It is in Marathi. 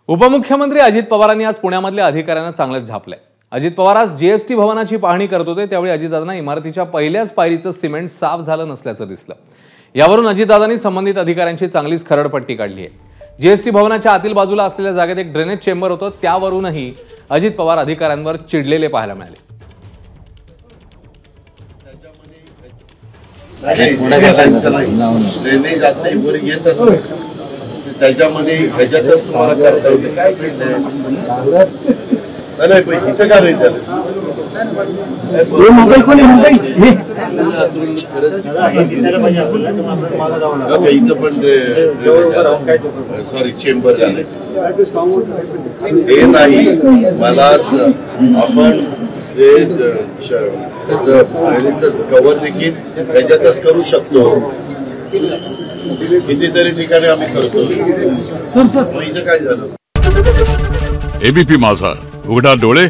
उपमुख्यमंत्री अजित पवारांनी आज पुण्यामधल्या अधिकाऱ्यांना चांगलंच झापलंय। अजित पवार आज जीएसटी भवनाची पाहणी करत होते त्यावेळी अजितदादांना इमारतीच्या पहिल्याच पायरीचं सिमेंट साफ झालं नसल्याचं दिसलं। यावरून अजितदादांनी संबंधित अधिकाऱ्यांची चांगलीच खरडपट्टी काढली आहे। जीएसटी भवनाच्या आतील बाजूला असलेल्या जागेत एक ड्रेनेज चेंबर होतं, त्यावरूनही अजित पवार अधिकाऱ्यांवर चिडलेले पाहायला मिळाले। ड्रेनेज असते वर येत असतो त्याच्यामध्ये ह्याच्यातच तुम्हाला करता येते काय नाही पैसे इथं का नाही झालं इथं पण सॉरी चेंबर झालं हे नाही मला आपण त्याचं कव्हर देखील त्याच्यातच करू शकतो। कितीतरी ठिकाणी आम्ही करतो। इथं काय झालं? एबीपी माझा, उघडा डोळे